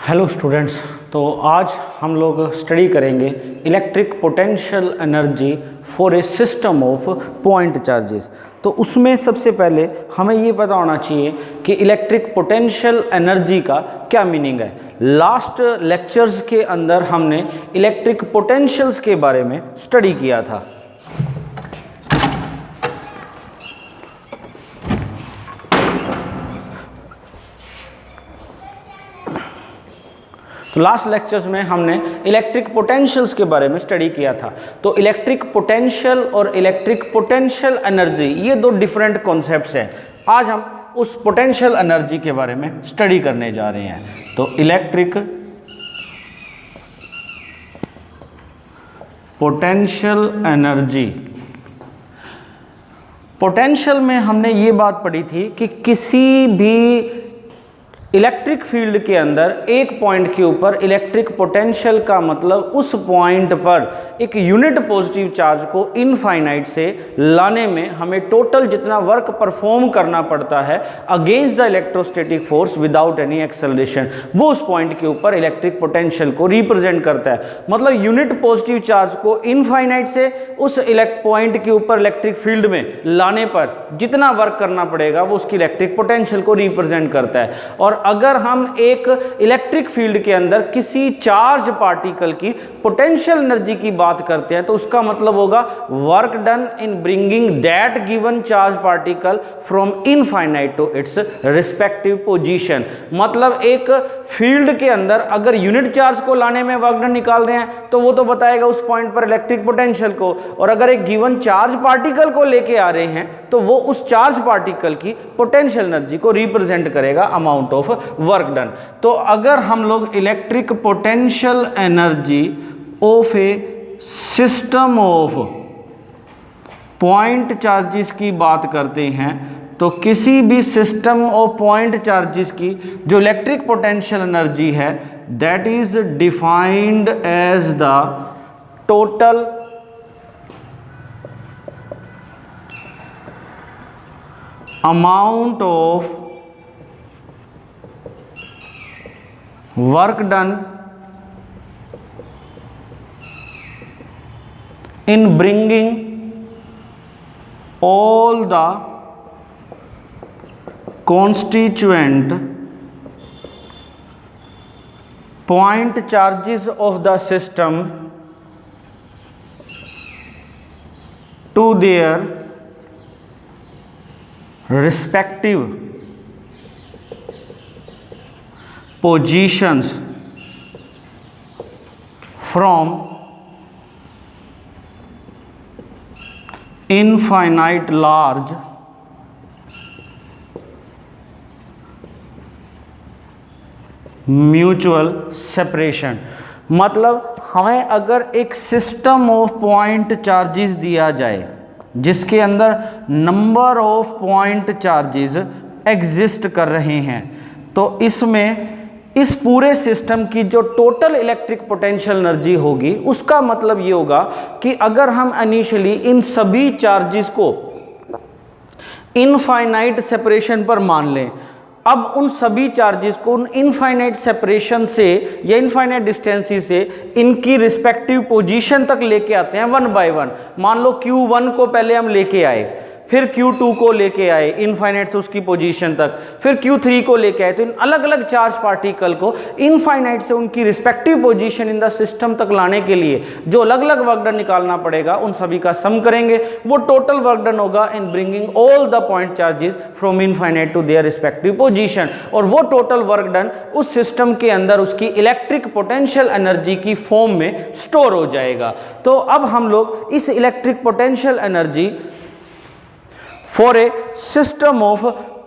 Hello students, तो आज हम लोग स्टडी करेंगे electric potential energy for a system of point charges. तो उसमें सबसे पहले हमें ये पता होना चाहिए कि इलेक्ट्रिक पोटेंशियल एनर्जी का क्या मीनिंग है। लास्ट लेक्चर्स के अंदर हमने इलेक्ट्रिक पोटेंशियल्स के बारे में स्टडी किया था। तो लास्ट लेक्चर्स में हमने इलेक्ट्रिक पोटेंशियल्स के बारे में स्टडी किया था। तो इलेक्ट्रिक पोटेंशियल और इलेक्ट्रिक पोटेंशियल एनर्जी ये दो डिफरेंट कॉन्सेप्ट्स हैं। आज हम उस पोटेंशियल एनर्जी के बारे में स्टडी करने जा रहे हैं। तो इलेक्ट्रिक पोटेंशियल एनर्जी, पोटेंशियल में हमने ये बात पढ़ी थी कि किसी भी इलेक्ट्रिक फील्ड के अंदर एक पॉइंट के ऊपर इलेक्ट्रिक पोटेंशियल का मतलब उस पॉइंट पर एक यूनिट पॉजिटिव चार्ज को इनफाइनाइट से लाने में हमें टोटल जितना वर्क परफॉर्म करना पड़ता है against the electrostatic force without any acceleration, वो उस पॉइंट के ऊपर इलेक्ट्रिक पोटेंशियल को रिप्रेजेंट करता है। मतलब यूनिट पॉजिटिव चार्ज को इनफाइनाइट से उस पॉइंट के ऊपर इलेक्ट्रिक फील्ड में लाने पर जितना वर्क करना पड़ेगा वो उसकी इलेक्ट्रिक पोटेंशियल को रिप्रेजेंट करता है। और अगर हम एक इलेक्ट्रिक फील्ड के अंदर किसी चार्ज पार्टिकल की पोटेंशियल एनर्जी की बात करते हैं तो उसका मतलब होगा work done in bringing that given charge particle from infinite to its respective position. मतलब एक फील्ड के अंदर अगर यूनिट चार्ज को लाने में वर्क डन निकाल रहे हैं तो वो तो बताएगा उस पॉइंट पर इलेक्ट्रिक पोटेंशियल को, और अगर एक गिवन चार्ज पार्टिकल को लेके आ रहे हैं तो वो उस चार्ज पार्टिकल की पोटेंशियल एनर्जी को रिप्रेजेंट करेगा अमाउंट ऑफ वर्क डन। तो अगर हम लोग electric potential energy of A system of point charges की बात करते हैं तो किसी भी सिस्टम ऑफ पॉइंट चार्जेस की जो इलेक्ट्रिक पोटेंशियल एनर्जी है that is defined as the total amount of work done in bringing all the constituent point charges of the system to their respective positions from infinite large mutual separation. मतलब हमें अगर एक system of point charges दिया जाए जिसके अंदर number of point charges exist कर रहे हैं तो इसमें इस पूरे सिस्टम की जो टोटल इलेक्ट्रिक पोटेंशियल एनर्जी होगी उसका मतलब ये होगा कि अगर हम इनिशियली इन सभी चार्जेस को इनफाइनाइट सेपरेशन पर मान लें, अब उन सभी चार्जेस को उन इनफाइनाइट सेपरेशन से या इनफाइनाइट डिस्टेंसी से इनकी रिस्पेक्टिव पोजीशन तक लेके आते हैं वन बाय वन। मान लो Q1 को पहले हम लेके आए, फिर Q2 को लेके आए इनफाइनाइट से उसकी पोजीशन तक, फिर Q3 को लेके आए। तो इन अलग अलग चार्ज पार्टिकल को इनफाइनाइट से उनकी respective position in the system तक लाने के लिए जो अलग अलग वर्क डन निकालना पड़ेगा उन सभी का सम करेंगे, वो टोटल वर्क डन होगा in bringing all the point charges from infinite to their respective position. और वो टोटल वर्क डन उस सिस्टम के अंदर उसकी इलेक्ट्रिक पोटेंशियल एनर्जी की फॉर्म में स्टोर हो जाएगा। तो अब हम लोग इस electric potential energy for a system of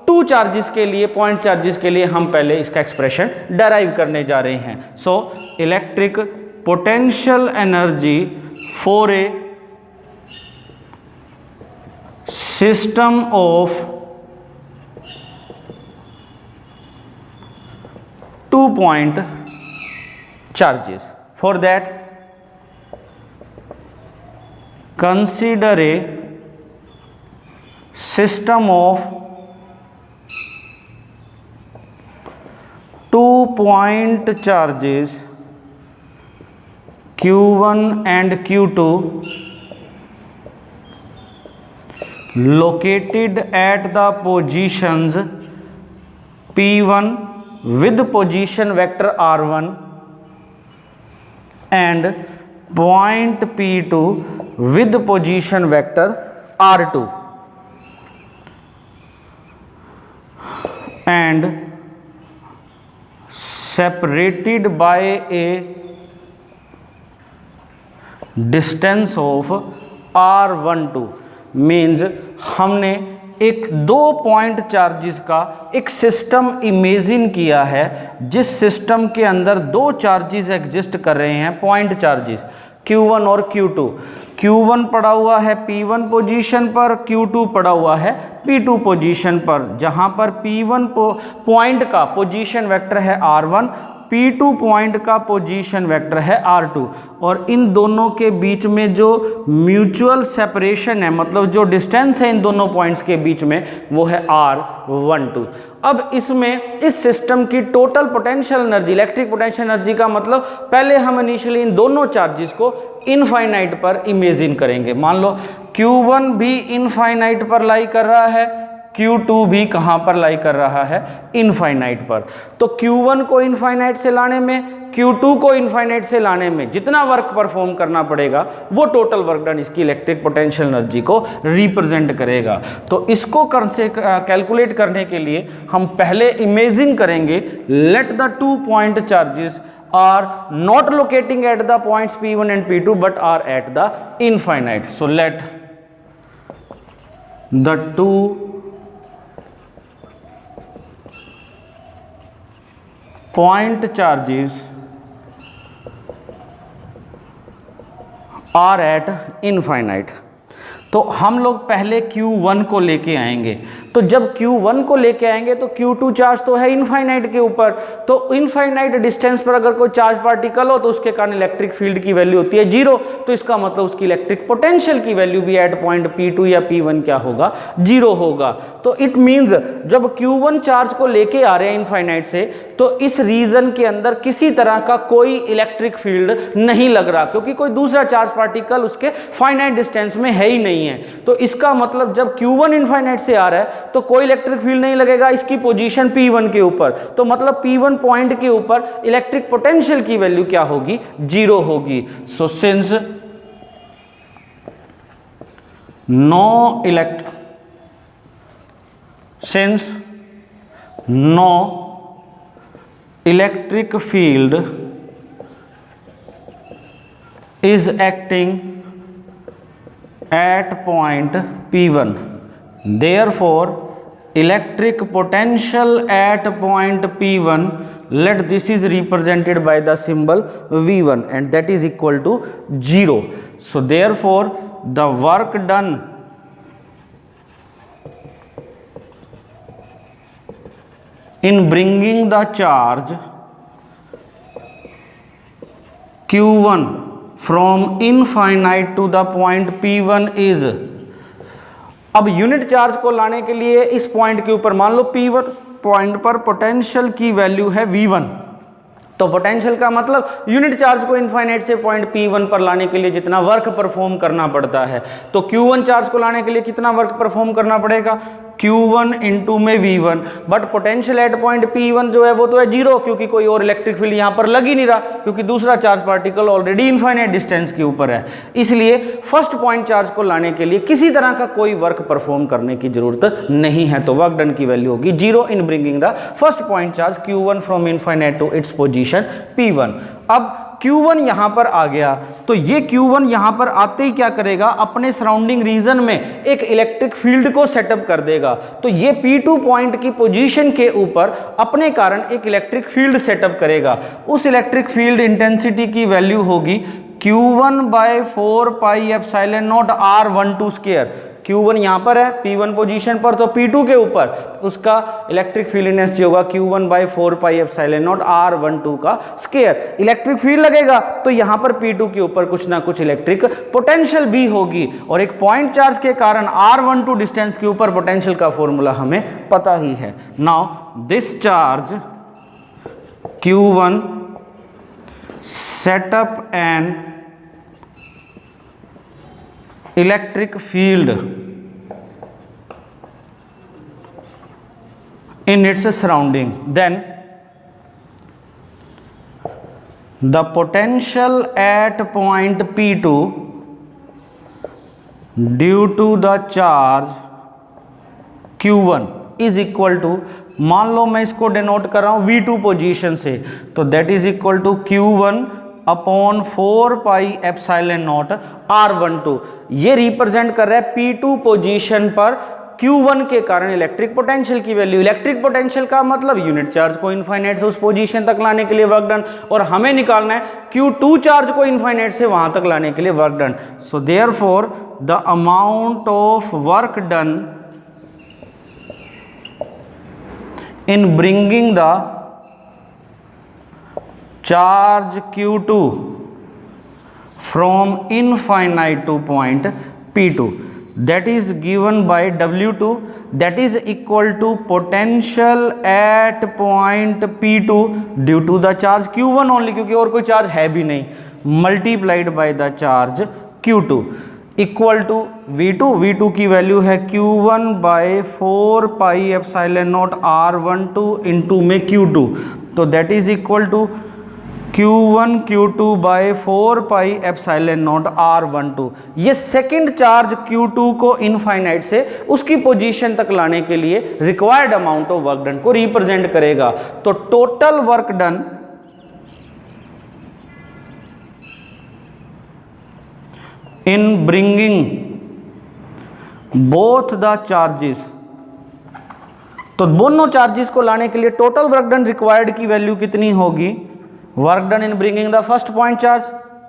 two charges के लिए, पॉइंट चार्जेस के लिए हम पहले इसका एक्सप्रेशन डराइव करने जा रहे हैं। So electric potential energy for a system of two point charges, for that consider a system of 2 point charges Q1 and Q2 located at the positions P1 with position vector R1 and point P2 with position vector R2 and separated by a distance of R12 means हमने एक 2 point charges का एक system imagine किया है जिस system के अंदर 2 charges exist कर रहे हैं, पॉइंट चार्जेस Q1 और Q2। Q1 पड़ा हुआ है P1 पोजीशन पर, Q2 पड़ा हुआ है P2 पोजीशन पर, जहां पर P1 पॉइंट का पोजीशन वेक्टर है R1, P2 पॉइंट का पोजीशन वेक्टर है R2 और इन दोनों के बीच में जो म्यूचुअल सेपरेशन है, मतलब जो डिस्टेंस है इन दोनों पॉइंट्स के बीच में, वो है R12। अब इसमें इस सिस्टम की total potential energy, electric potential energy का मतलब पहले हम इनिशियली इन दोनों चार्जेस को इनफाइनाइट पर इमेजिन करेंगे। मान लो Q1 भी इनफाइनाइट पर लाई कर रहा है, Q2 भी कहाँ पर लाई कर रहा है, इनफाइनाइट पर। तो Q1 को इनफाइनाइट से लाने में, Q2 को इनफाइनाइट से लाने में जितना वर्क परफॉर्म करना पड़ेगा वो टोटल वर्क डन इसकी इलेक्ट्रिक पोटेंशियल एनर्जी को रिप्रेजेंट करेगा। तो इसको कैलकुलेट करने के लिए हम पहले इमेजिन करेंगे let the 2 point charges are not locating at the points P1 and P2 but are at the infinite. So let the 2 point charges are at infinite। तो हम लोग पहले Q1 को लेके आएंगे। तो जब Q1 को लेके आएंगे तो Q2 चार्ज तो है इनफाइनाइट के ऊपर, तो इनफाइनाइट डिस्टेंस पर अगर कोई चार्ज पार्टिकल हो तो उसके कारण इलेक्ट्रिक फील्ड की वैल्यू होती है 0। तो इसका मतलब उसकी इलेक्ट्रिक पोटेंशियल की वैल्यू भी एट पॉइंट P2 या P1 क्या होगा, 0 होगा। तो इट मीन्स जब Q1 चार्ज को लेके आ रहे हैं इनफाइनाइट से, तो इस रीजन के अंदर किसी तरह का कोई इलेक्ट्रिक फील्ड नहीं लग रहा, क्योंकि कोई दूसरा चार्ज पार्टिकल उसके फाइनाइट डिस्टेंस में है ही नहीं है। तो इसका मतलब जब Q1 इनफाइनाइट से आ रहा है तो कोई इलेक्ट्रिक फील्ड नहीं लगेगा इसकी पोजीशन P1 के ऊपर। तो मतलब P1 पॉइंट के ऊपर इलेक्ट्रिक पोटेंशियल की वैल्यू क्या होगी, 0 होगी। So since no electric field is acting at point P1, therefore electric potential at point P1, let this is represented by the symbol V1 and that is equal to 0. So therefore the work done in bringing the charge Q1 from infinite to the point P1 is, अब unit charge को लाने के लिए इस point के ऊपर मान लो P1 point पर पोटेंशियल की वैल्यू है V1। तो पोटेंशियल का मतलब यूनिट चार्ज को इनफाइनाइट से पॉइंट P1 पर लाने के लिए जितना वर्क परफॉर्म करना पड़ता है, तो Q1 चार्ज को लाने के लिए कितना वर्क परफॉर्म करना पड़ेगा, Q1 इंटू में V1। But potential at point P1 जो है वो तो है 0, क्योंकि कोई और इलेक्ट्रिक फील्ड यहाँ पर लग ही नहीं रहा, क्योंकि दूसरा charge particle already infinite distance के ऊपर है। इसलिए फर्स्ट पॉइंट चार्ज को लाने के लिए किसी तरह का कोई वर्क परफॉर्म करने की जरूरत नहीं है। तो वर्क डन की वैल्यू होगी 0 in bringing the first point charge Q1 from infinite to its position P1। अब Q1 यहाँ पर आ गया, तो ये Q1 यहाँ पर आते ही क्या करेगा, अपने सराउंडिंग रीजन में एक इलेक्ट्रिक फील्ड को सेटअप कर देगा। तो ये P2 पॉइंट की पोजीशन के ऊपर अपने कारण एक इलेक्ट्रिक फील्ड सेटअप करेगा। उस इलेक्ट्रिक फील्ड इंटेंसिटी की वैल्यू होगी Q1 by 4 pi epsilon naught R12 square. Q1 यहाँ पर है P1 पोजीशन पर, तो P2 के ऊपर उसका इलेक्ट्रिक फील्ड इंटेंसिटी होगा Q1 by 4 pi epsilon naught R12 का स्क्वायर। इलेक्ट्रिक फील्ड लगेगा तो यहाँ पर P2 के ऊपर कुछ ना कुछ इलेक्ट्रिक पोटेंशियल भी होगी, और एक पॉइंट चार्ज के कारण R12 डिस्टेंस के ऊपर पोटेंशियल का फॉर्मूला हमें पता ही है। Now this charge Q1 set up an electric field in its surrounding, then the potential at point P2 due to the charge Q1 is equal to, मान लो मैं इसको डिनोट कर रहा हूँ V2 पोजीशन से, तो that is equal to Q1 upon 4 pi epsilon naught R12। ये रिप्रेजेंट कर रहा है P2 पोजीशन पर Q1 के कारण इलेक्ट्रिक पोटेंशियल की वैल्यू। इलेक्ट्रिक पोटेंशियल का मतलब यूनिट चार्ज को इनफाइनाइट से उस पोजीशन तक लाने के लिए वर्क डन, और हमें निकालना है Q2 चार्ज को इनफाइनाइट से वहां तक लाने के लिए work done. So therefore the amount of work done in bringing the charge Q2 from infinite to point P2, that is given by W2, that is equal to potential at point P2 due to the charge Q1 only, क्योंकि और कोई charge है भी नहीं, multiplied by the charge Q2 equal to V2। V2 की value है Q1 by 4 pi epsilon naught R12 into में Q2, तो that is equal to Q1 Q2 by 4 pi epsilon naught R12। ये सेकंड चार्ज Q2 को infinite से उसकी position तक लाने के लिए required amount of work done को रिप्रेजेंट करेगा। तो total work done in bringing both the charges, तो दोनों चार्जेस को लाने के लिए टोटल वर्क डन रिक्वायर्ड की वैल्यू कितनी होगी? Work done in bringing the first point charge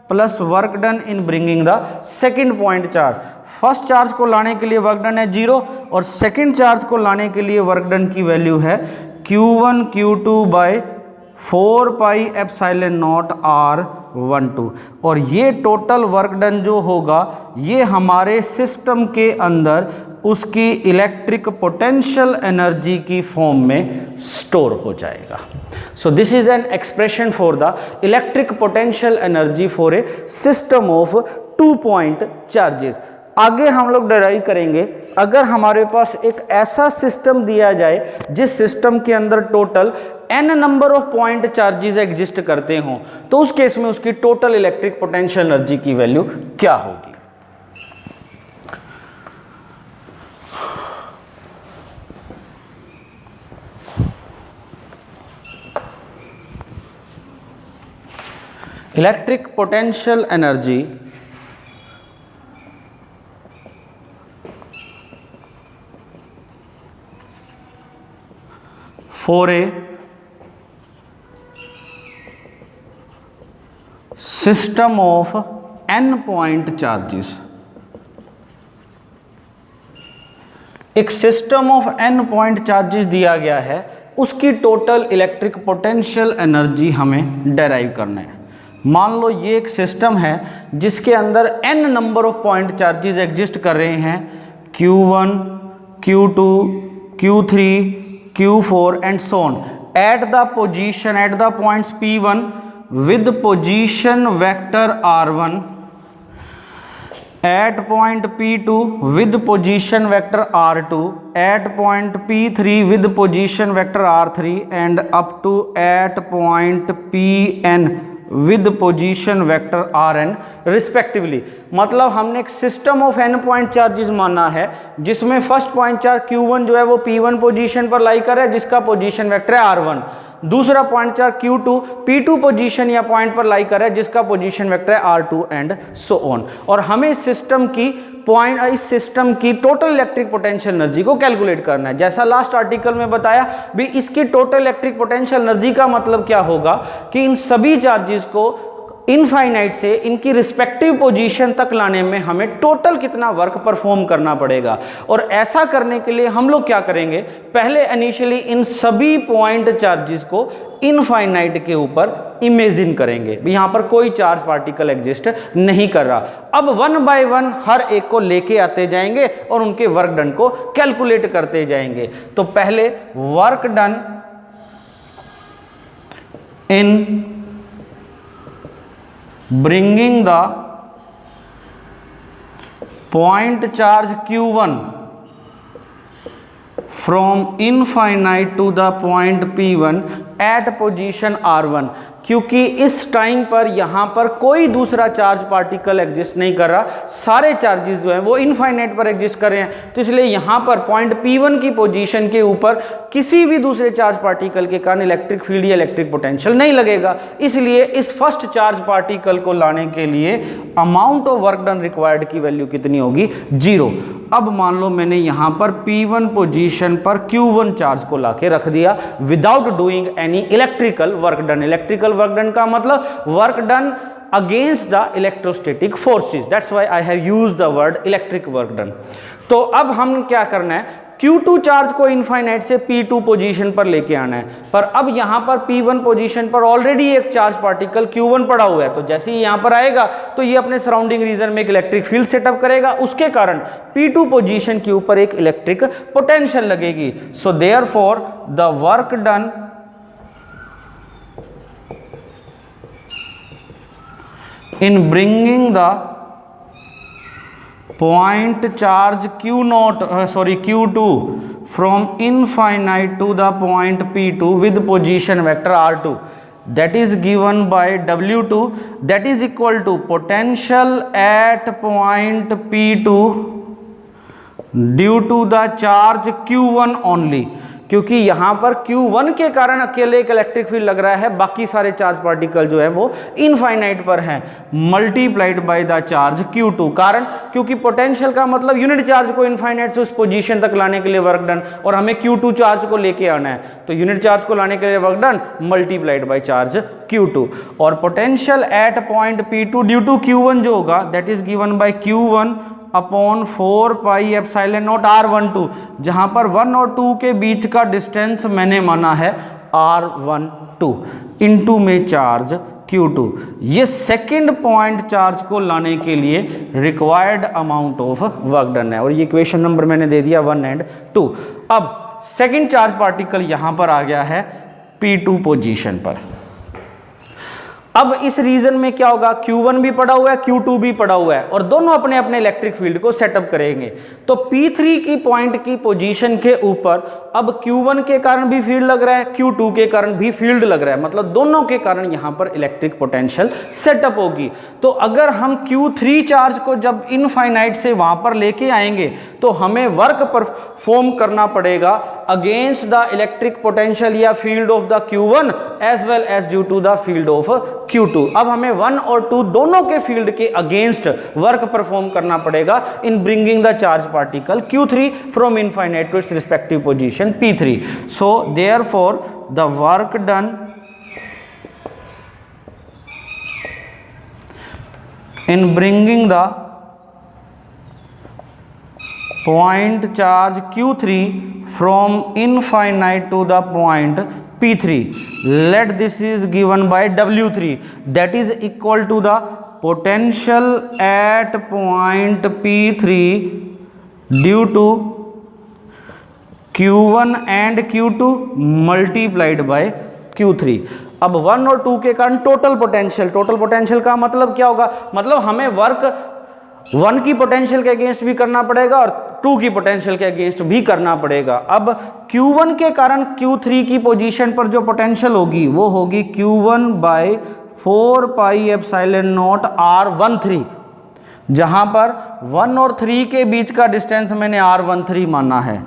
plus work done in bringing the second point charge. First charge को लाने के लिए वर्क डन है 0 और सेकंड चार्ज को लाने के लिए वर्क डन की वैल्यू है Q1 Q2 by 4 pi epsilon naught R12। और ये टोटल वर्क डन जो होगा ये हमारे सिस्टम के अंदर उसकी इलेक्ट्रिक पोटेंशियल एनर्जी की फॉर्म में स्टोर हो जाएगा। So this is an expression for the electric potential energy for a system of 2 point charges. आगे हम लोग डिराइव करेंगे, अगर हमारे पास एक ऐसा सिस्टम दिया जाए जिस सिस्टम के अंदर total n number of point charges exist करते हों, तो उस केस में उसकी टोटल इलेक्ट्रिक पोटेंशियल एनर्जी की वैल्यू क्या होगी। Electric potential energy for a system of n point charges. एक system of n point charges दिया गया है, उसकी टोटल इलेक्ट्रिक पोटेंशियल एनर्जी हमें डेराइव करना है। मान लो ये एक सिस्टम है जिसके अंदर n number of point charges exist कर रहे हैं, Q1 Q2 Q3 Q4 and so on at the position at the points P1 with position vector R1, at point P2 with position vector R2, at point P3 with position vector R3 and up to at point Pn with position vector Rn respectively. मतलब हमने एक system of n point charges माना है जिसमें first point charge Q1 जो है वो P1 position पर लाई कर रहा है जिसका पोजीशन वेक्टर है R1, दूसरा point charge Q2 P2 position या पॉइंट पर लाई कर रहा है जिसका पोजीशन वेक्टर है R2 एंड सो ऑन। और हमें इस सिस्टम की टोटल इलेक्ट्रिक पोटेंशियल एनर्जी को कैलकुलेट करना है। जैसा लास्ट आर्टिकल में बताया भी, इसकी टोटल इलेक्ट्रिक पोटेंशियल एनर्जी का मतलब क्या होगा कि इन सभी चार्जेस को इनफाइनाइट से इनकी रिस्पेक्टिव पोजीशन तक लाने में हमें टोटल कितना वर्क परफॉर्म करना पड़ेगा। और ऐसा करने के लिए हम लोग क्या करेंगे, पहले इनिशियली इन सभी पॉइंट चार्जेस को इनफाइनाइट के ऊपर इमेजिन करेंगे। यहाँ पर कोई चार्ज पार्टिकल एग्जिस्ट नहीं कर रहा। अब 1 बाय 1 हर एक को लेके आते जाएंगे और उनके वर्क डन को कैलकुलेट करते जाएंगे। तो पहले work done in bringing the point charge Q1 from infinite to the point P1 at position R1, क्योंकि इस टाइम पर यहाँ पर कोई दूसरा चार्ज पार्टिकल एग्जिस्ट नहीं कर रहा, सारे चार्जेस जो हैं वो इनफाइनाइट पर एग्जिस्ट कर रहे हैं, तो इसलिए यहाँ पर पॉइंट P1 की पोजीशन के ऊपर किसी भी दूसरे चार्ज पार्टिकल के कारण इलेक्ट्रिक फील्ड या इलेक्ट्रिक पोटेंशियल नहीं लगेगा। इसलिए इस फर्स्ट चार्ज पार्टिकल को लाने के लिए amount of work done required की वैल्यू कितनी होगी? 0। अब मान लो मैंने यहाँ पर P1 पोजीशन पर Q1 चार्ज को लाके रख दिया without doing any electrical work done. Electrical work done का मतलब work done against the electrostatic forces, that's why I have used the word electric work done. तो अब हम क्या करना है, Q2 चार्ज को इनफाइनाइट से P2 पोजीशन पर लेके आना है, पर अब यहाँ पर P1 पोजीशन पर ऑलरेडी एक चार्ज पार्टिकल Q1 पड़ा हुआ है, तो जैसे ही यहाँ पर आएगा तो ये अपने सराउंडिंग रीजन में एक इलेक्ट्रिक फील्ड सेटअप करेगा, उसके कारण P2 पोजीशन के ऊपर एक इलेक्ट्रिक पोटेंशियल लगेगी। सो therefore the work done in bringing the point charge Q2 from infinite to the point P2 with position vector R2, that is given by W2, that is equal to potential at point P2 due to the charge Q1 only, क्योंकि यहाँ पर Q1 के कारण अकेले एक electric field लग रहा है, बाकी सारे चार्ज पार्टिकल जो है वो इनफाइनाइट पर हैं, multiplied by the charge Q2। कारण क्योंकि पोटेंशियल का मतलब यूनिट चार्ज को इनफाइनाइट से उस पोजीशन तक लाने के लिए वर्क डन, और हमें Q2 चार्ज को लेके आना है, तो यूनिट चार्ज को लाने के लिए work done multiplied by charge Q2। और potential at point P2 due to Q1 जो होगा that is given by Q1 upon 4 pi epsilon naught R12, जहां पर 1 और 2 के बीच का डिस्टेंस मैंने माना है R12 इनटू में चार्ज Q2। ये सेकंड पॉइंट चार्ज को लाने के लिए required amount of work done है, और ये इक्वेशन नंबर मैंने दे दिया 1 और 2। अब सेकंड चार्ज पार्टिकल यहां पर आ गया है P2 पोजीशन पर। अब इस रीजन में क्या होगा, Q1 भी पड़ा हुआ है, Q2 भी पड़ा हुआ है, और दोनों अपने अपने इलेक्ट्रिक फील्ड को सेटअप करेंगे। तो P3 की पॉइंट की पोजीशन के ऊपर अब Q1 के कारण भी फील्ड लग रहा है, Q2 के कारण भी फील्ड लग रहा है, मतलब दोनों के कारण यहां पर इलेक्ट्रिक पोटेंशियल सेटअप होगी। तो अगर हम Q3 चार्ज को जब इनफाइनाइट से वहां पर लेके आएंगे तो हमें वर्क परफॉर्म करना पड़ेगा अगेंस्ट द इलेक्ट्रिक पोटेंशियल या field of the Q1 as well as due to the field of Q2। अब हमें 1 और 2 दोनों के फील्ड के अगेंस्ट वर्क परफॉर्म करना पड़ेगा in bringing the charge particle Q3 from infinite to its respective position P3। So therefore the work done in bringing the point charge Q3 from infinite to the point P3, let this is given by W3, that is equal to the potential at point P3 due to Q1 and Q2 multiplied by Q3। अब 1 और 2 के कारण total potential का मतलब क्या होगा, मतलब हमें वर्क 1 की पोटेंशियल के अगेंस्ट भी करना पड़ेगा और 2 की पोटेंशियल के अगेंस्ट भी करना पड़ेगा। अब Q1 के कारण Q3 की पोजीशन पर जो पोटेंशियल होगी वो होगी Q1 by 4 pi epsilon naught R13, जहां पर 1 और 3 के बीच का डिस्टेंस मैंने R13 माना है,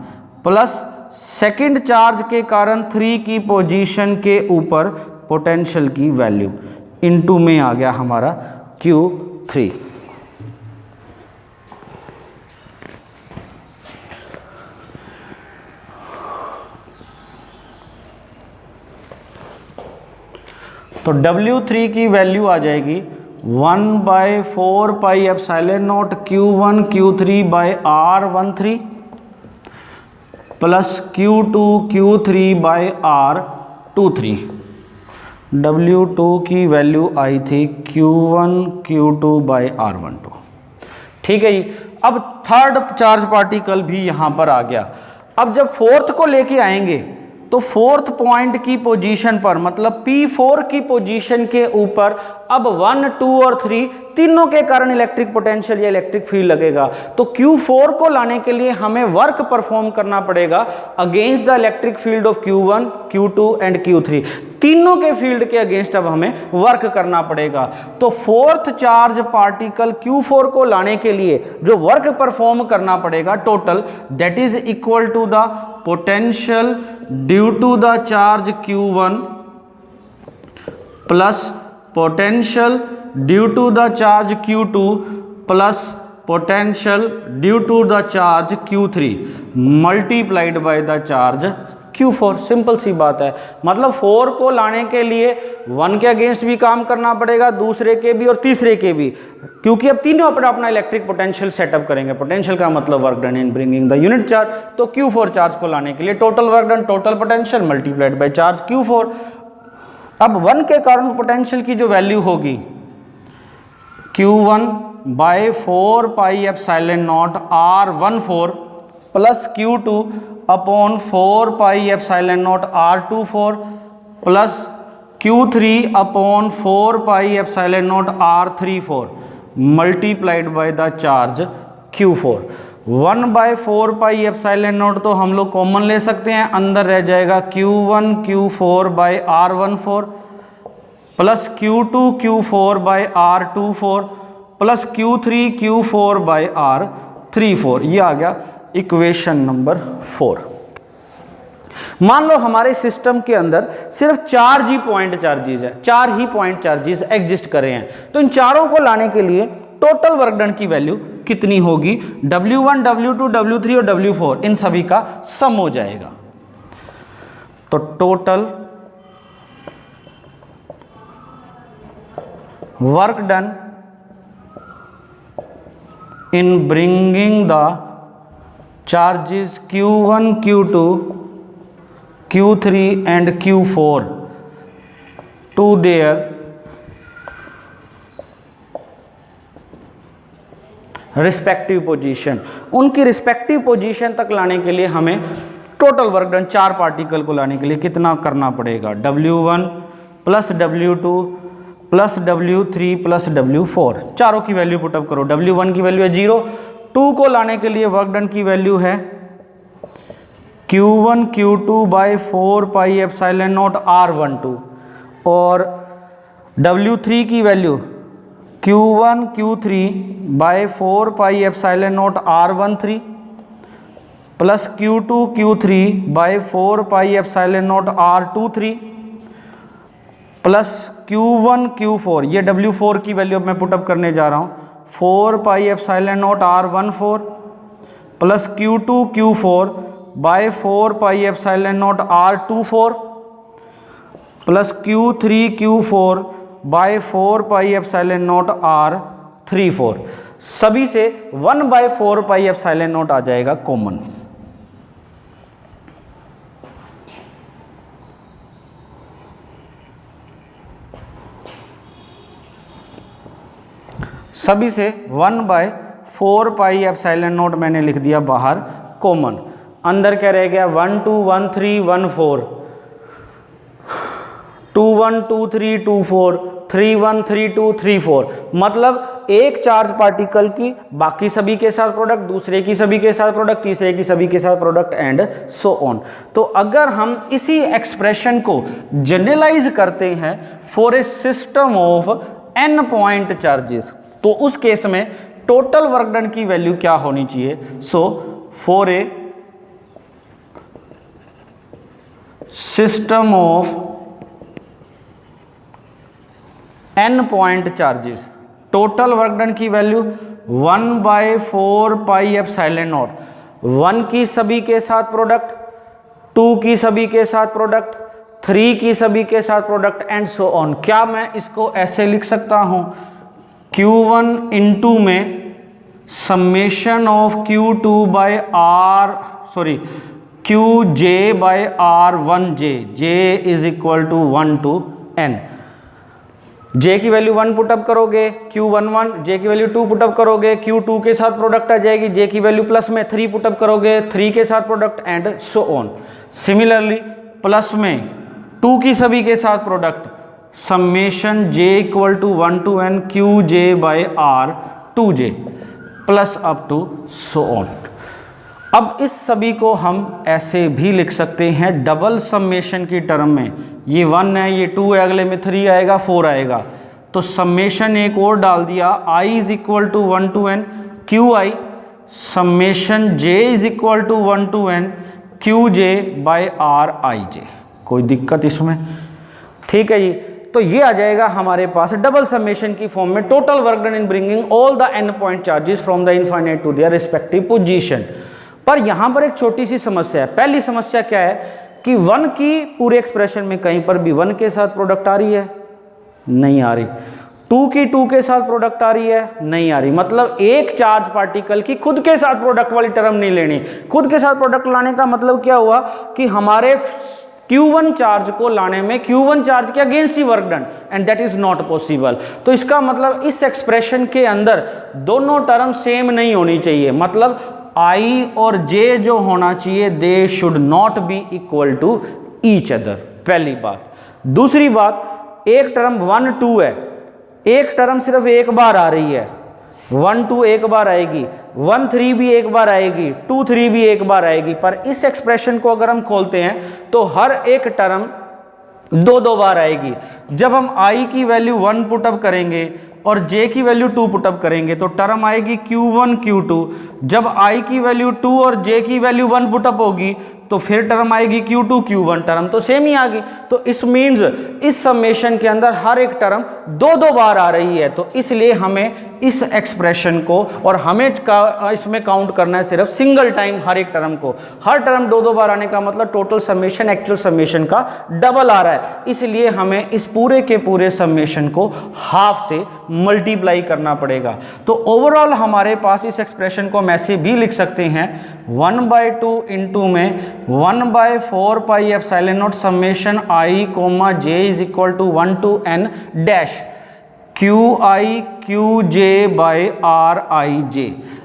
प्लस सेकंड चार्ज के कारण 3 की पोजीशन के ऊपर पोटेंशियल की वैल्यू इनटू में आ गया हमारा Q3। तो W3 की वैल्यू आ जाएगी 1 by 4 pi epsilon naught Q1 Q3 by R13 plus Q2 Q3 by R23। W2 की वैल्यू आई थी Q1 Q2 बाय R12। ठीक है जी। अब थर्ड चार्ज पार्टिकल भी यहाँ पर आ गया। अब जब फोर्थ को लेके आएंगे तो फोर्थ पॉइंट की पोजीशन पर, मतलब P4 की पोजीशन के ऊपर अब 1, 2 और 3 तीनों के कारण इलेक्ट्रिक पोटेंशियल या इलेक्ट्रिक फील्ड लगेगा। तो Q4 को लाने के लिए हमें वर्क परफॉर्म करना पड़ेगा against the electric field of Q1, Q2 and Q3। तीनों के फील्ड के अगेंस्ट अब हमें वर्क करना पड़ेगा। तो फोर्थ चार्ज पार्टिकल Q4 को लाने के लिए जो वर्क परफॉर्म करना पड़ेगा total, that is equal to the potential due to the charge Q1 plus potential due to the charge Q2 plus potential due to the charge Q3 multiplied by the charge Q4। Simple सी बात है। मतलब 4 को लाने के लिए 1 के against भी काम करना पड़ेगा, दूसरे के भी और तीसरे के भी, क्योंकि अब तीनों पर अपना इलेक्ट्रिक पोटेंशियल सेटअप करेंगे। पोटेंशियल का मतलब work done in bringing the unit charge. तो Q4 चार्ज को लाने के लिए total work done, total potential multiplied by charge Q4। अब 1 के कारण पोटेंशियल की जो वैल्यू होगी Q1 by 4 pi epsilon naught R14 plus Q2 upon 4 pi epsilon naught R24 plus Q3 upon 4 pi epsilon naught R34 multiplied by the charge Q4। 1 by 4 pi epsilon naught तो हम लोग common ले सकते हैं, अंदर रह जाएगा Q1 Q4 by R14 plus Q2 Q4 by R24 plus Q3 Q4 by R34। ये आ गया इक्वेशन नंबर 4। मान लो हमारे सिस्टम के अंदर सिर्फ 4 ही पॉइंट चार्जेस है, 4 ही पॉइंट चार्जेस एग्जिस्ट कर रहे हैं। तो इन चारों को लाने के लिए टोटल वर्क डन की वैल्यू कितनी होगी? W1, W2, W3 और W4 इन सभी का सम हो जाएगा। तो total work done in bringing the charges Q1, Q2, Q3 and Q4 to their respective position, उनकी रिस्पेक्टिव पोजीशन तक लाने के लिए हमें टोटल वर्क डन 4 पार्टिकल को लाने के लिए कितना करना पड़ेगा? W1 plus W2 plus W3 plus W4, चारों की वैल्यू पुटअप करो। W1 की वैल्यू है 0, 2 को लाने के लिए वर्क डन की वैल्यू है Q1 Q2 by 4 pi epsilon naught R12 और W3 की value Q1 Q3 by 4 pi epsilon naught R13 plus Q2 Q3 by 4 pi epsilon not R23 plus Q1 Q4, ये W4 की value अब मैं put up करने जा रहा हूँ, 4 pi epsilon naught R14 plus Q2 Q4 by 4 pi epsilon naught R24 plus Q3 Q4 by 4 pi epsilon naught R34। सभी से 1 बाई 4 पाई एप्सिलॉन नॉट आ जाएगा कॉमन। सभी से 1 बाय 4 पाई एप्सिलॉन नॉट मैंने लिख दिया बाहर कॉमन। अंदर क्या रह गया? 1 2 1 3 1 4, 2 1 2 3 2 4, 3 1 3 2 3 4। मतलब एक चार्ज पार्टिकल की बाकी सभी के साथ प्रोडक्ट, दूसरे की सभी के साथ प्रोडक्ट, तीसरे की सभी के साथ प्रोडक्ट एंड सो ऑन। तो अगर हम इसी एक्सप्रेशन को जनरलाइज करते हैं for a system of n point charges, तो उस केस में टोटल वर्क डन की वैल्यू क्या होनी चाहिए? So for a system of n point charges, total work done की value 1 by 4 pi epsilon naught, 1 की सभी के साथ प्रोडक्ट, 2 की सभी के साथ प्रोडक्ट, 3 की सभी के साथ प्रोडक्ट एंड सो ऑन। क्या मैं इसको ऐसे लिख सकता हूं? Q1 इंटू में summation of Q2 by QJ by R1J, J is equal to 1 to n। J की वैल्यू 1 पुटअप करोगे Q11, J की वैल्यू 2 पुटअप करोगे Q2 के साथ प्रोडक्ट आ जाएगी, J की वैल्यू प्लस में 3 पुटअप करोगे 3 के साथ product and so on. Similarly plus में 2 की सभी के साथ product summation j equal to 1 to n Q J by R 2j plus up to so on. अब इस सभी को हम ऐसे भी लिख सकते हैं डबल समेशन की टर्म में, ये 1 है, ये 2 है, अगले में 3 आएगा, 4 आएगा, तो समेशन एक और डाल दिया i is equal to 1 to n Q I summation j is equal to 1 to n Q J by R I J. कोई दिक्कत इसमें? ठीक है जी। तो ये आ जाएगा हमारे पास डबल समेशन की फॉर्म में total work done in bringing all the n point charges from the infinite to their respective position. पर यहाँ पर एक छोटी सी समस्या है। पहली समस्या क्या है कि 1 की पूरे एक्सप्रेशन में कहीं पर भी 1 के साथ प्रोडक्ट आ रही है? नहीं आ रही। 2 की 2 के साथ प्रोडक्ट आ रही है? नहीं आ रही। मतलब एक चार्ज पार्टिकल की खुद के साथ प्रोडक्ट वाली टर्म नहीं लेनी। खुद के साथ प्रोडक्ट लाने का मतलब क्या हुआ कि हमारे Q1 चार्ज को लाने में Q1 चार्ज के against he work done, and that is not possible. तो इसका मतलब इस एक्सप्रेशन के अंदर दोनों टर्म सेम नहीं होनी चाहिए। मतलब I और J जो होना चाहिए they should not be equal to each other, पहली बात। दूसरी बात, एक टर्म 1 2 है, एक टर्म सिर्फ एक बार आ रही है, 1 2 एक बार आएगी, 1 3 भी एक बार आएगी, 2 3 भी एक बार आएगी। पर इस एक्सप्रेशन को अगर हम खोलते हैं तो हर एक टर्म 2 बार आएगी। जब हम I की वैल्यू 1 पुटअप करेंगे और J की वैल्यू 2 पुटअप करेंगे तो टर्म आएगी Q1 Q2। जब I की वैल्यू 2 और J की वैल्यू 1 पुटअप होगी तो फिर टर्म आएगी Q2 Q1, टर्म तो सेम ही आ गई। तो इस मीन्स इस समेशन के अंदर हर एक टर्म 2 बार आ रही है। तो इसलिए हमें इस एक्सप्रेशन को और हमें इसमें काउंट करना है सिर्फ सिंगल टाइम हर एक टर्म को। हर टर्म 2 बार आने का मतलब टोटल समेशन एक्चुअल समेशन का डबल आ रहा है। इसलिए हमें इस पूरे के पूरे समेशन को हाफ से मल्टीप्लाई करना पड़ेगा। तो ओवरऑल हमारे पास इस एक्सप्रेशन को हम ऐसे भी लिख सकते हैं 1/2 इंटू में 1/4 pi epsilon naught summation I comma J is equal to 1 to n dash QI QJ by RIJ।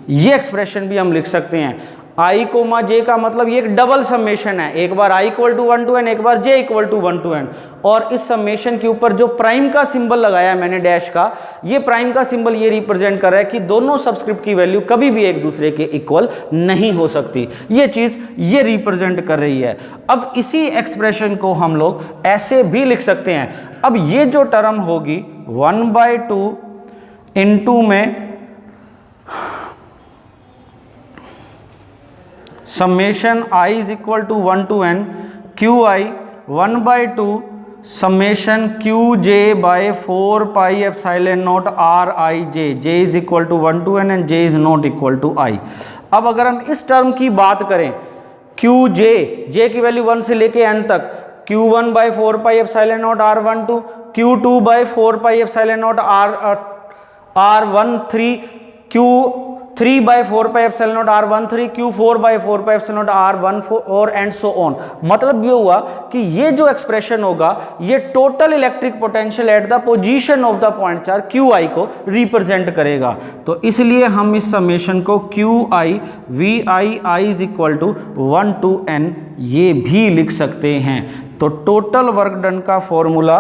ये एक्सप्रेशन भी हम लिख सकते हैं। I कोमा J का मतलब ये एक डबल समेशन है, एक बार I equal to 1 to n, एक बार J equal to 1 to n। और इस समेशन के ऊपर जो प्राइम का सिंबल लगाया है मैंने डैश का, ये प्राइम का सिंबल ये रिप्रेजेंट कर रहा है कि दोनों सबस्क्रिप्ट की वैल्यू कभी भी एक दूसरे के इक्वल नहीं हो सकती। ये चीज़ ये रिप्रेजेंट कर रही है। अब इसी एक्सप्रेशन को हम लोग ऐसे भी लिख सकते हैं। अब ये जो टर्म होगी 1/2 इंटू में summation I is equal to 1 to n QI 1/2 summation QJ by 4 pi epsilon naught RIJ। J is equal to 1 to n and J is not equal to I। अब अगर हम इस टर्म की बात करें QJ, J की value 1 से लेके n तक, Q1/4 pi epsilon naught R12, Q2/4 pi epsilon naught R13, Q3/4 pi epsilon naught R13, Q4/4 pi epsilon naught R14 and so on. मतलब ये हुआ कि ये जो एक्सप्रेशन होगा ये total electric potential at the position of the point charge QI को represent करेगा। तो इसलिए हम इस समेशन को QI VI is equal to 1 to n ये भी लिख सकते हैं। तो टोटल वर्क डन का फॉर्मूला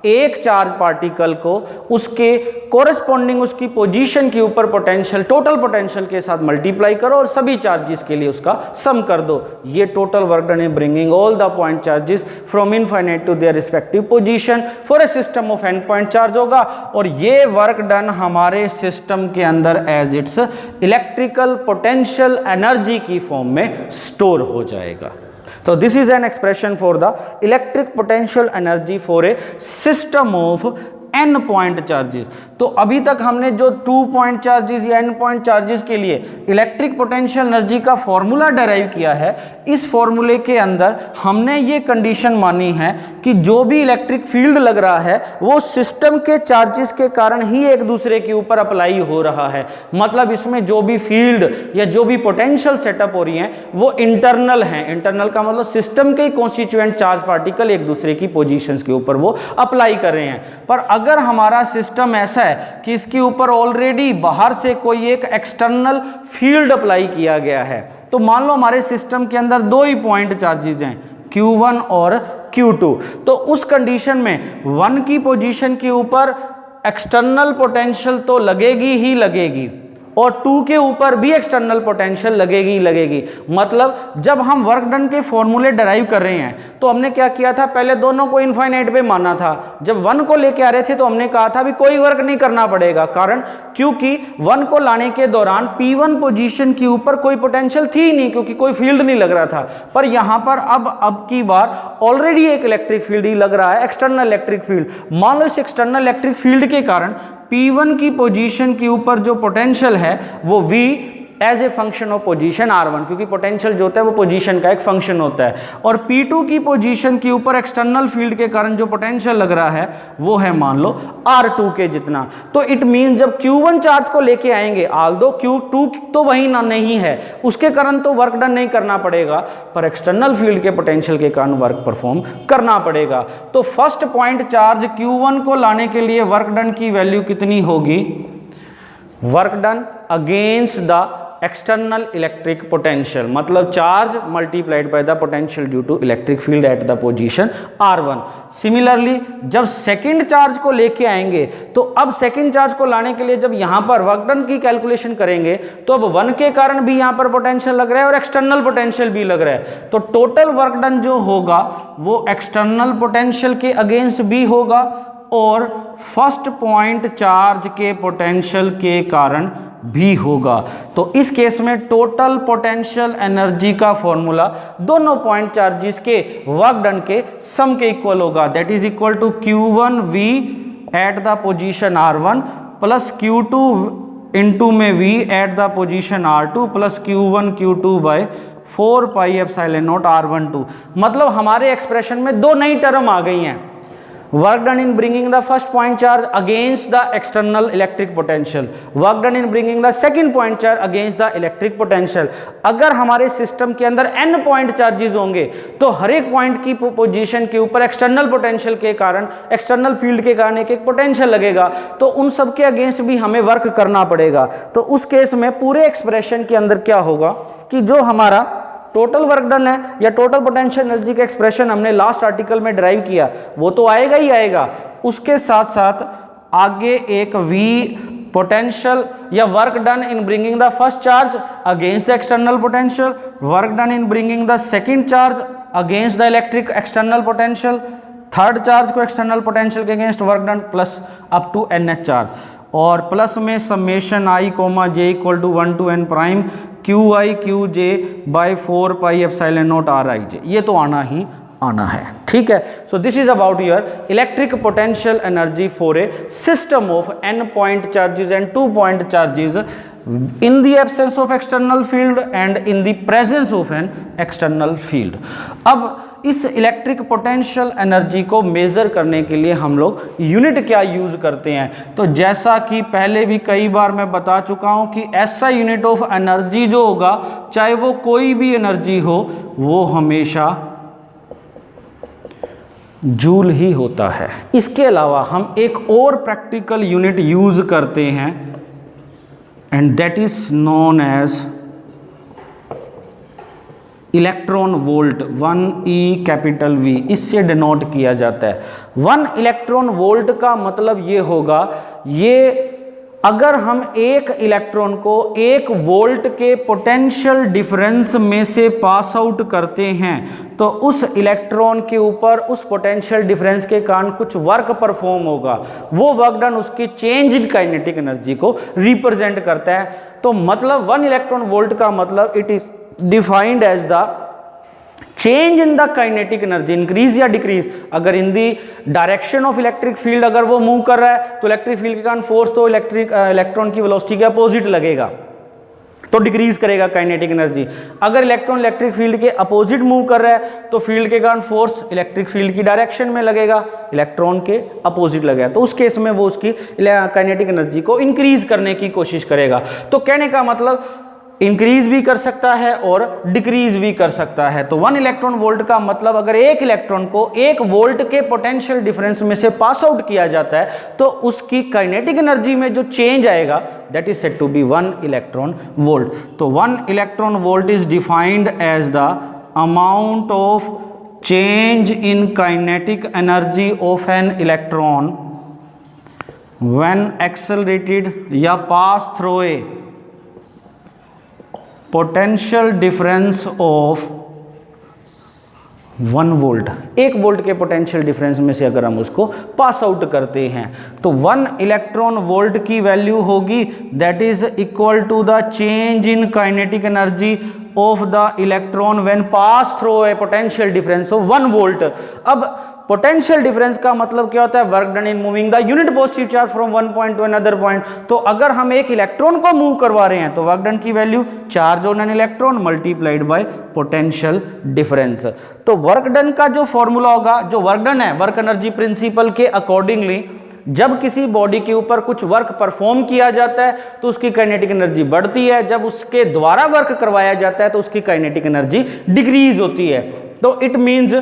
एक चार्ज पार्टिकल को उसके कोरेस्पॉन्डिंग उसकी पोजीशन के ऊपर पोटेंशियल टोटल पोटेंशियल के साथ मल्टीप्लाई करो और सभी चार्जेस के लिए उसका सम कर दो। ये total work done in bringing all the point charges from infinite to their respective position for a system of n point charge होगा। और ये वर्क डन हमारे सिस्टम के अंदर as its electrical potential energy की फॉर्म में store हो जाएगा। So this is an expression for the electric potential energy for a system of n point charges. तो अभी तक हमने जो 2 पॉइंट चार्जेस या n पॉइंट चार्जेस के लिए इलेक्ट्रिक पोटेंशियल एनर्जी का फॉर्मूला डेराइव किया है, इस फॉर्मूले के अंदर हमने ये कंडीशन मानी है कि जो भी इलेक्ट्रिक फील्ड लग रहा है वो सिस्टम के चार्जेस के कारण ही एक दूसरे के ऊपर अप्लाई हो रहा है। मतलब इसमें जो भी फील्ड या जो भी पोटेंशियल सेटअप हो रही हैं वो इंटरनल हैं। इंटरनल का मतलब सिस्टम के कॉन्स्टिट्यूएंट चार्ज पार्टिकल एक दूसरे की पोजीशंस के ऊपर वो अप्लाई कर रहे हैं। पर अगर हमारा सिस्टम ऐसा है कि इसके ऊपर ऑलरेडी बाहर से कोई एक एक्सटर्नल फील्ड अप्लाई किया गया है, तो मान लो हमारे सिस्टम के अंदर 2 ही पॉइंट चार्जेस हैं Q1 और Q2। तो उस कंडीशन में 1 की पोजीशन के ऊपर एक्सटर्नल पोटेंशियल तो लगेगी ही लगेगी और 2 के ऊपर भी एक्सटर्नल पोटेंशियल लगेगी ही लगेगी। मतलब जब हम वर्क डन के फॉर्मूले डराइव कर रहे हैं तो हमने क्या किया था, पहले दोनों को इनफाइनाइट पे माना था। जब 1 को लेके आ रहे थे तो हमने कहा था भी कोई वर्क नहीं करना पड़ेगा, कारण क्योंकि 1 को लाने के दौरान P1 पोजीशन के ऊपर कोई पोटेंशियल थी नहीं, क्योंकि कोई फील्ड नहीं लग रहा था। पर यहां पर अब की बार ऑलरेडी एक इलेक्ट्रिक फील्ड ही लग रहा है, एक्सटर्नल इलेक्ट्रिक फील्ड। मान लो इस एक्सटर्नल इलेक्ट्रिक फील्ड के कारण P1 की पोजीशन के ऊपर जो पोटेंशियल है वो V as a function of position R1, क्योंकि पोटेंशियल जो होता है वो पोजीशन का एक फंक्शन होता है, और P2 की पोजीशन के ऊपर एक्सटर्नल फील्ड के कारण जो पोटेंशियल लग रहा है वो है मान लो R2 के जितना। तो इट मीन जब Q1 चार्ज को लेके आएंगे, ऑल्दो Q2 तो वही ना नहीं है, उसके कारण तो वर्क डन नहीं करना पड़ेगा, पर एक्सटर्नल फील्ड के पोटेंशियल के कारण वर्क परफॉर्म करना पड़ेगा। तो फर्स्ट पॉइंट चार्ज Q1 को लाने के लिए वर्क डन की वैल्यू कितनी होगी, work done against the external electric potential, मतलब charge multiplied by the potential due to electric field at the position R1। Similarly जब सेकंड चार्ज को लेके आएंगे तो अब सेकंड चार्ज को लाने के लिए जब यहां पर वर्क डन की कैलकुलेशन करेंगे तो अब 1 के कारण भी यहां पर पोटेंशियल लग रहा है और एक्सटर्नल पोटेंशियल भी लग रहा है। तो टोटल वर्क डन जो होगा वो एक्सटर्नल पोटेंशियल के अगेंस्ट भी होगा और फर्स्ट पॉइंट चार्ज के पोटेंशियल के कारण भी होगा। तो इस केस में टोटल पोटेंशियल एनर्जी का फॉर्मूला दोनों पॉइंट चार्जेस के वर्क डन के सम के इक्वल होगा, that is equal to Q1V at the position R1 plus Q2 into में V at the position R2 plus Q1 Q2 by 4 pi epsilon naught R12। मतलब हमारे expression में दो नई टर्म आ गई हैं, work done in bringing the first point charge against the external electric potential, work done in bringing the second point charge against the electric potential. अगर हमारे system के अंदर n पॉइंट चार्जेस होंगे तो हर एक पॉइंट की पोजीशन के ऊपर एक्सटर्नल पोटेंशियल के कारण, एक्सटर्नल फील्ड के कारण एक एक पोटेंशियल लगेगा, तो उन सब के अगेंस्ट भी हमें वर्क करना पड़ेगा। तो उस केस में पूरे एक्सप्रेशन के अंदर क्या होगा कि जो हमारा टोटल वर्क डन है या टोटल पोटेंशियल एनर्जी का एक्सप्रेशन हमने लास्ट आर्टिकल में ड्राइव किया वो तो आएगा ही आएगा, उसके साथ साथ आगे एक V पोटेंशियल या work done in bringing the first charge against the external potential, work done in bringing the second charge against the electric external potential, third charge को एक्सटर्नल पोटेंशियल के against work done plus up to NH charge, और plus में summation I comma j equal to 1 to n prime QI QJ by 4 pi epsilon naught RIJ। ये तो आना ही आना है, ठीक है। So this is about your electric potential energy for a system of n point charges and 2 point charges in the absence of external field and in the presence of an external field। अब इस electric potential energy को measure करने के लिए हम लोग unit क्या use करते हैं, तो जैसा कि पहले भी कई बार मैं बता चुका हूं कि ऐसा यूनिट ऑफ एनर्जी जो होगा चाहे वो कोई भी एनर्जी हो वो हमेशा जूल ही होता है। इसके अलावा हम एक और प्रैक्टिकल यूनिट यूज़ करते हैं and that is known as electron volt, 1E capital V, इससे डिनोट किया जाता है। 1 इलेक्ट्रॉन वोल्ट का मतलब ये होगा, ये अगर हम एक इलेक्ट्रॉन को 1 वोल्ट के पोटेंशियल डिफरेंस में से पास आउट करते हैं तो उस इलेक्ट्रॉन के ऊपर उस पोटेंशियल डिफरेंस के कारण कुछ वर्क परफॉर्म होगा, वो वर्क डन उसकी चेंज इन काइनेटिक एनर्जी को रिप्रेजेंट करता है। तो मतलब 1 इलेक्ट्रॉन वोल्ट का मतलब it is defined as the change in the kinetic energy, increase या डिक्रीज। अगर in the direction of electric field अगर वो मूव कर रहा है तो इलेक्ट्रिक फील्ड के कारण फोर्स तो इलेक्ट्रॉन की वेलोसिटी के अपोजिट लगेगा तो डिक्रीज करेगा काइनेटिक एनर्जी। अगर इलेक्ट्रॉन इलेक्ट्रिक फील्ड के अपोजिट मूव कर रहा है तो फील्ड के कारण फोर्स इलेक्ट्रिक फील्ड की डायरेक्शन में लगेगा, इलेक्ट्रॉन के अपोजिट लगेगा, तो उस केस में वो उसकी काइनेटिक एनर्जी को इंक्रीज करने की कोशिश करेगा। तो कहने का मतलब इंक्रीज भी कर सकता है और डिक्रीज भी कर सकता है। तो 1 इलेक्ट्रॉन वोल्ट का मतलब अगर एक इलेक्ट्रॉन को 1 वोल्ट के पोटेंशियल डिफरेंस में से पास आउट किया जाता है तो उसकी काइनेटिक एनर्जी में जो चेंज आएगा that is said to be 1 electron volt. तो 1 electron volt is defined as the amount of change in kinetic energy of an electron when accelerated या pass through a potential difference of 1 volt. 1 volt के potential difference में से अगर हम उसको pass out करते हैं तो 1 इलेक्ट्रॉन वोल्ट की वैल्यू होगी that is equal to the change in kinetic energy of the electron when pass through a potential difference of 1 volt. अब पोटेंशियल डिफरेंस का मतलब क्या होता है? Work done in moving the unit positive charge from one point to another point. तो अगर हम एक इलेक्ट्रॉन को मूव करवा रहे हैं तो वर्क डन की value charge on an electron multiplied by potential difference. तो वर्क डन का जो फॉर्मूला होगा, जो वर्क डन है वर्क एनर्जी प्रिंसिपल के अकॉर्डिंगली, जब किसी बॉडी के ऊपर कुछ वर्क परफॉर्म किया जाता है तो उसकी काइनेटिक एनर्जी बढ़ती है, जब उसके द्वारा वर्क करवाया जाता है तो उसकी काइनेटिक एनर्जी डिक्रीज होती है। तो इट मींस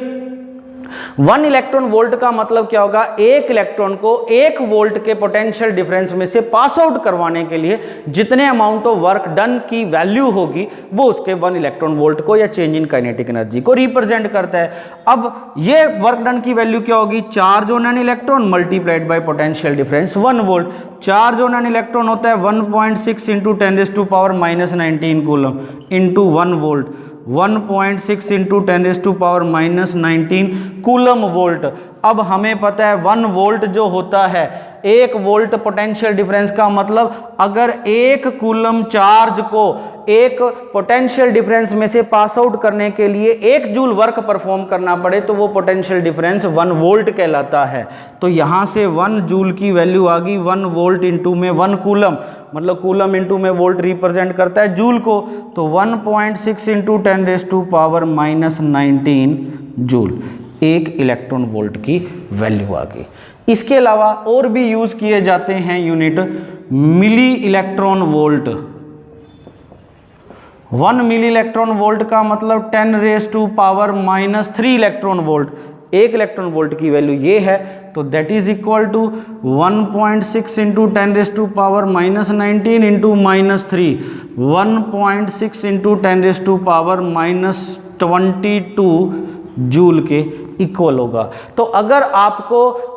1 इलेक्ट्रॉन वोल्ट का मतलब क्या होगा? एक इलेक्ट्रॉन को 1 वोल्ट के पोटेंशियल डिफरेंस में से पास आउट करवाने के लिए जितने अमाउंट ऑफ वर्क डन की वैल्यू होगी वो उसके 1 इलेक्ट्रॉन वोल्ट को या चेंज इन काइनेटिक एनर्जी को रिप्रेजेंट करता है। अब ये वर्क डन की वैल्यू क्या होगी? Charge on an electron multiplied by potential difference 1 volt. Charge on an electron होता है 1.6 into 10⁻⁻⁹ coulomb into 1 volt. 1.6 into 10⁻⁻⁹ coulomb volt. अब हमें पता है 1 वोल्ट जो होता है, 1 वोल्ट पोटेंशियल डिफरेंस का मतलब अगर 1 कूलम चार्ज को एक पोटेंशियल डिफरेंस में से पास आउट करने के लिए 1 जूल वर्क परफॉर्म करना पड़े तो वो पोटेंशियल डिफरेंस 1 वोल्ट कहलाता है। तो यहाँ से 1 जूल की वैल्यू आ गई 1 वोल्ट इंटू में 1 कूलम, मतलब कूलम इंटू में वोल्ट रिप्रेजेंट करता है जूल को, तो 1.6 इंटू 10⁻⁻⁹ जूल 1 इलेक्ट्रॉन वोल्ट की वैल्यू आ गई। इसके अलावा और भी यूज किए जाते हैं unit milli electron volt. 1 milli electron volt का मतलब 10⁻³ इलेक्ट्रॉन वोल्ट। 1 इलेक्ट्रॉन वोल्ट की वैल्यू ये है, तो that is equal to 1.6 into 10⁻⁻⁹ into -3, 1.6 into 10⁻⁻22 joule के इक्वल होगा। तो अगर आपको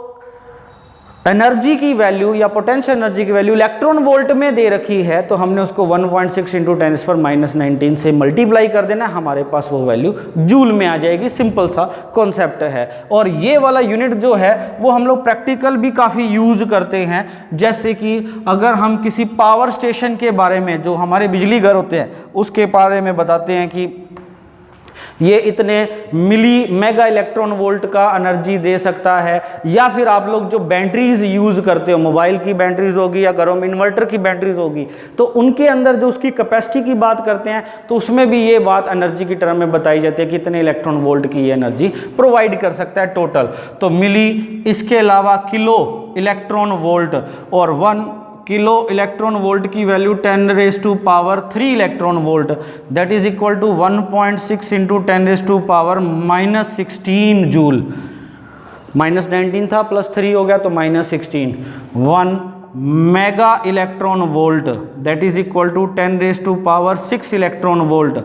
एनर्जी की वैल्यू या पोटेंशियल एनर्जी की वैल्यू इलेक्ट्रॉन वोल्ट में दे रखी है तो हमने उसको 1.6 इंटू 10⁻⁻⁹ से मल्टीप्लाई कर देना, हमारे पास वो वैल्यू जूल में आ जाएगी। सिंपल सा कॉन्सेप्ट है। और ये वाला यूनिट जो है वो हम लोग प्रैक्टिकल भी काफ़ी यूज करते हैं। जैसे कि अगर हम किसी पावर स्टेशन के बारे में, जो हमारे बिजली घर होते हैं उसके बारे में बताते हैं कि ये इतने मिली मेगा इलेक्ट्रॉन वोल्ट का एनर्जी दे सकता है, या फिर आप लोग जो बैटरीज यूज़ करते हो, मोबाइल की बैटरीज होगी या घरों में इन्वर्टर की बैटरीज होगी, तो उनके अंदर जो उसकी कैपेसिटी की बात करते हैं तो उसमें भी ये बात एनर्जी की टर्म में बताई जाती है कि इतने इलेक्ट्रॉन वोल्ट की ये एनर्जी प्रोवाइड कर सकता है टोटल। तो मिली, इसके अलावा किलो इलेक्ट्रॉन वोल्ट, और 1 किलो इलेक्ट्रॉन वोल्ट की value 10⁻³ electron volt, that is equal to 1.6 into 10⁻⁻⁻16 joule. -19 था प्लस 3 हो गया तो -16। 1 mega electron volt that is equal to 10⁻6 electron volt,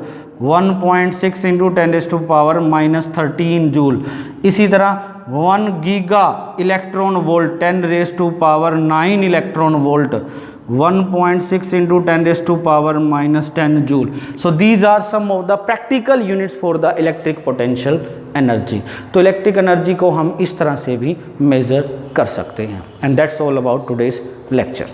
1.6 into 10⁻⁻13 joule. इसी तरह 1 giga electron volt 10⁻9 electron volt, 1.6 into 10⁻10 joule. So these are some of the practical units for the electric potential energy. तो electric energy को हम इस तरह से भी major कर सकते हैं। And that's all about today's lecture.